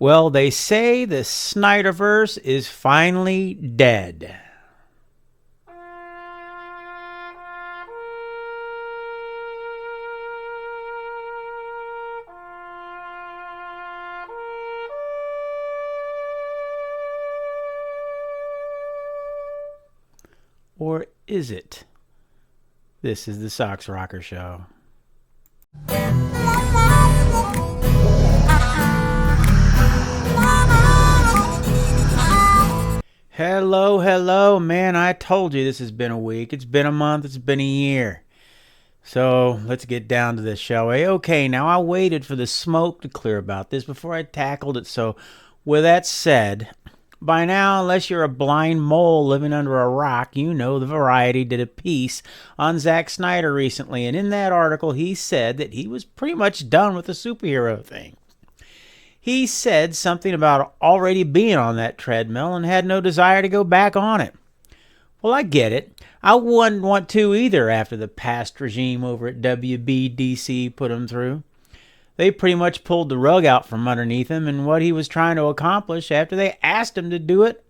Well, they say the Snyderverse is finally dead. Or is it? This is the Sox Rocker Show. Hello, man. I told you this has been a week. It's been a month. It's been a year. So let's get down to this, shall we? Okay, now I waited for the smoke to clear about this before I tackled it. So with that said, by now, unless you're a blind mole living under a rock, you know the Variety did a piece on Zack Snyder recently. And in that article, he said that he was pretty much done with the superhero thing. He said something about already being on that treadmill and had no desire to go back on it. Well, I get it. I wouldn't want to either after the past regime over at WBDC put him through. They pretty much pulled the rug out from underneath him and what he was trying to accomplish after they asked him to do it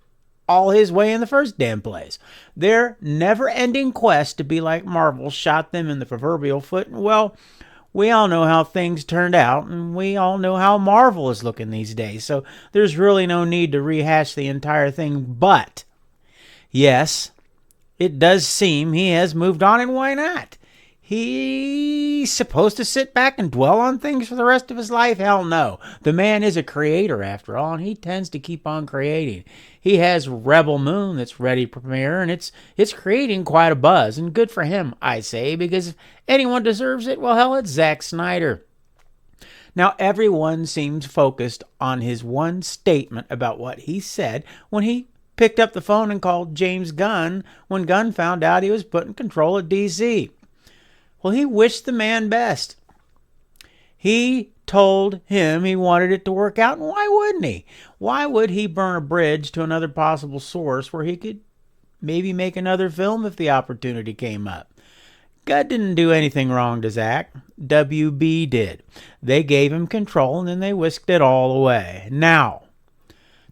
all his way in the first damn place. Their never-ending quest to be like Marvel shot them in the proverbial foot, and well, we all know how things turned out, and we all know how Marvel is looking these days, so there's really no need to rehash the entire thing. But, yes, it does seem he has moved on, and why not? He's supposed to sit back and dwell on things for the rest of his life? Hell no. The man is a creator, after all, and he tends to keep on creating. He has Rebel Moon that's ready to premiere, and it's creating quite a buzz, and good for him, I say, because if anyone deserves it, well, hell, it's Zack Snyder. Now, everyone seems focused on his one statement about what he said when he picked up the phone and called James Gunn when Gunn found out he was put in control of DC. Well, he wished the man best. He told him he wanted it to work out, and why wouldn't he? Why would he burn a bridge to another possible source where he could maybe make another film if the opportunity came up? God didn't do anything wrong to Zack. WB did. They gave him control, and then they whisked it all away. Now,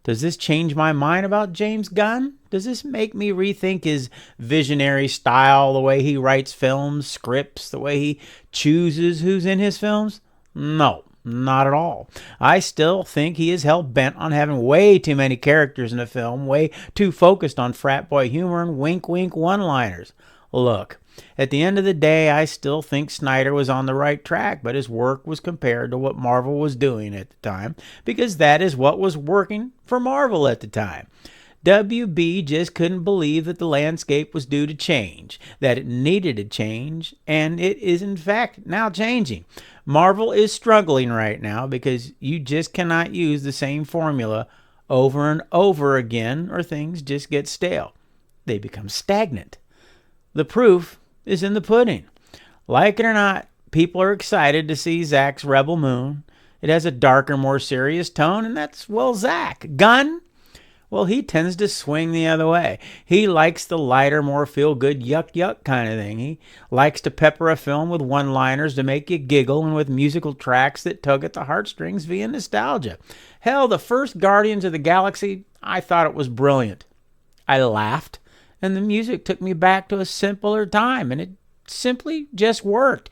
does this change my mind about James Gunn? Does this make me rethink his visionary style, the way he writes films, scripts, the way he chooses who's in his films? No, not at all. I still think he is hell-bent on having way too many characters in a film, way too focused on frat boy humor and wink-wink one-liners. Look, at the end of the day, I still think Snyder was on the right track, but his work was compared to what Marvel was doing at the time, because that is what was working for Marvel at the time. WB just couldn't believe that the landscape was due to change, that it needed to change, and it is in fact now changing. Marvel is struggling right now because you just cannot use the same formula over and over again or things just get stale. They become stagnant. The proof is in the pudding. Like it or not, people are excited to see Zack's Rebel Moon. It has a darker, more serious tone, and that's, well, Zack. Gunn? Well, he tends to swing the other way. He likes the lighter, more feel-good, yuck kind of thing. He likes to pepper a film with one-liners to make you giggle and with musical tracks that tug at the heartstrings via nostalgia. Hell, the first Guardians of the Galaxy, I thought it was brilliant. I laughed, and the music took me back to a simpler time, and it simply just worked.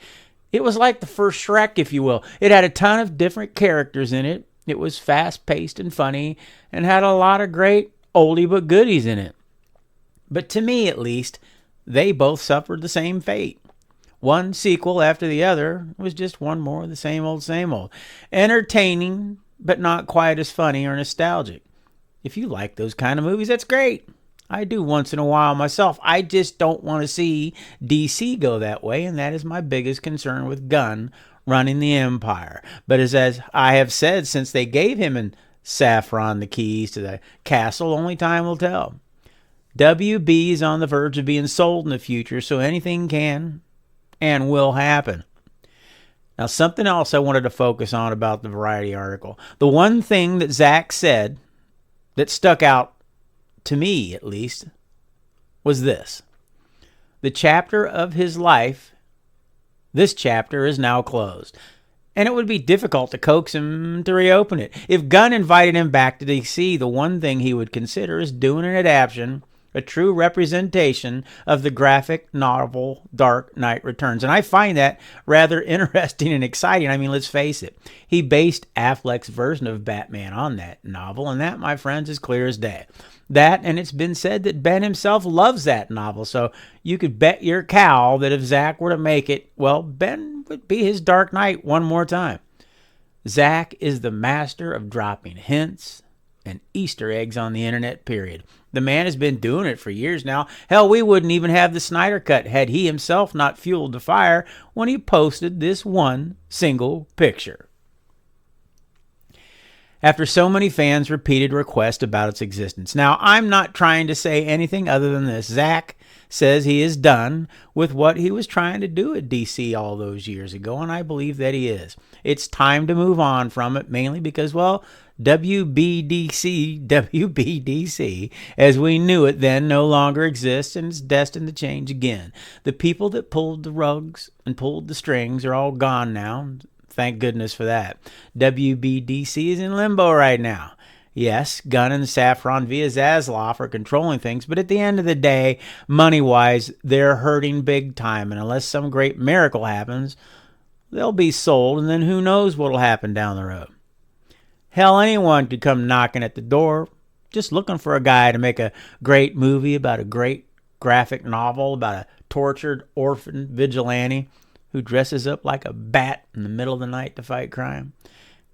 It was like the first Shrek, if you will. It had a ton of different characters in it. It was fast-paced and funny and had a lot of great oldie but goodies in it. But to me, at least, they both suffered the same fate. One sequel after the other was just one more of the same old. Entertaining, but not quite as funny or nostalgic. If you like those kind of movies, that's great. I do once in a while myself. I just don't want to see DC go that way, and that is my biggest concern with Gunn running the empire. But as I have said since they gave him and Saffron the keys to the castle, only time will tell. WB is on the verge of being sold in the future, so anything can and will happen. Now, something else I wanted to focus on about the Variety article. The one thing that Zack said that stuck out, to me at least, was this. The chapter of his life, this chapter is now closed. and it would be difficult to coax him to reopen it. If Gunn invited him back to DC, the one thing he would consider is doing an adaptation, a true representation of the graphic novel Dark Knight Returns. And I find that rather interesting and exciting. I mean, let's face it. He based Affleck's version of Batman on that novel, and that, my friends, is clear as day. That, and it's been said that Ben himself loves that novel, so you could bet your cow that if Zack were to make it, well, Ben would be his Dark Knight one more time. Zack is the master of dropping hints and Easter eggs on the internet, period. The man has been doing it for years now. Hell, we wouldn't even have the Snyder Cut had he himself not fueled the fire when he posted this one single picture. After so many fans' repeated requests about its existence. Now, I'm not trying to say anything other than this. Zack says he is done with what he was trying to do at DC all those years ago, and I believe that he is. It's time to move on from it, mainly because, well, WBDC, as we knew it then, no longer exists and is destined to change again. The people that pulled the rugs and pulled the strings are all gone now. Thank goodness for that. WBDC is in limbo right now. Yes, Gunn and Safran via Zaslav are controlling things, but at the end of the day, money-wise, they're hurting big time, and unless some great miracle happens, they'll be sold, and then who knows what'll happen down the road. Hell, anyone could come knocking at the door, just looking for a guy to make a great movie about a great graphic novel about a tortured orphan vigilante who dresses up like a bat in the middle of the night to fight crime.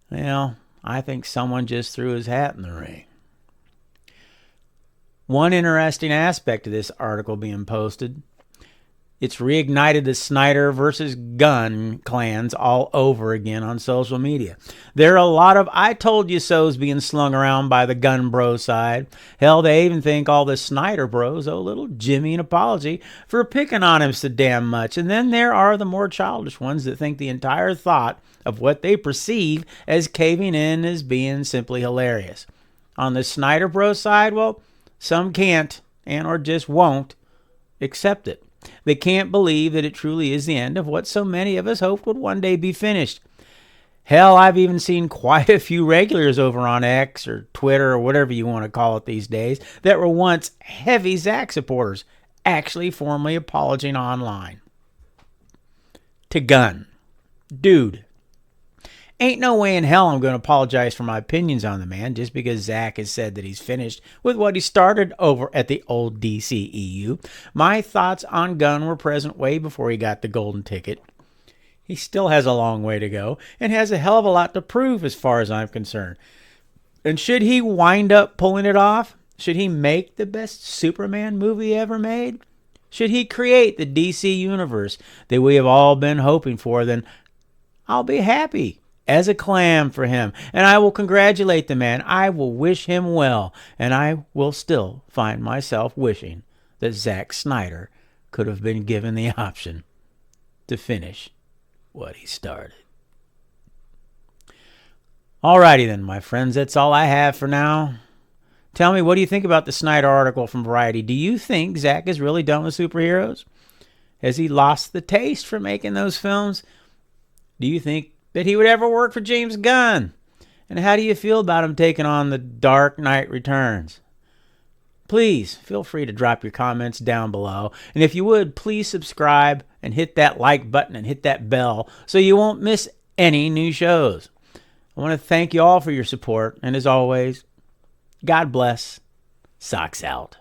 Well, I think someone just threw his hat in the ring. One interesting aspect of this article being posted, it's reignited the Snyder versus Gunn clans all over again on social media. There are a lot of I told you so's being slung around by the Gunn bro side. Hell, they even think all the Snyder bros owe little Jimmy an apology for picking on him so damn much. And then there are the more childish ones that think the entire thought of what they perceive as caving in is being simply hilarious. On the Snyder bro side, well, some can't and or just won't accept it. They can't believe that it truly is the end of what so many of us hoped would one day be finished. Hell, I've even seen quite a few regulars over on X or Twitter or whatever you want to call it these days that were once heavy Zack supporters actually formally apologizing online. To Gunn. Dude, ain't no way in hell I'm going to apologize for my opinions on the man just because Zack has said that he's finished with what he started over at the old DCEU. My thoughts on Gunn were present way before he got the golden ticket. He still has a long way to go and has a hell of a lot to prove as far as I'm concerned. And should he wind up pulling it off? Should he make the best Superman movie ever made? Should he create the DC universe that we have all been hoping for? Then I'll be happy as a clam for him, and I will congratulate the man. I will wish him well, and I will still find myself wishing that Zack Snyder could have been given the option to finish what he started. Alrighty then, my friends, that's all I have for now. Tell me, what do you think about the Snyder article from Variety? Do you think Zack is really done with superheroes? Has he lost the taste for making those films? Do you think that he would ever work for James Gunn? And how do you feel about him taking on the Dark Knight Returns? Please feel free to drop your comments down below. And if you would, please subscribe and hit that like button and hit that bell so you won't miss any new shows. I want to thank you all for your support. And as always, God bless. Socks out.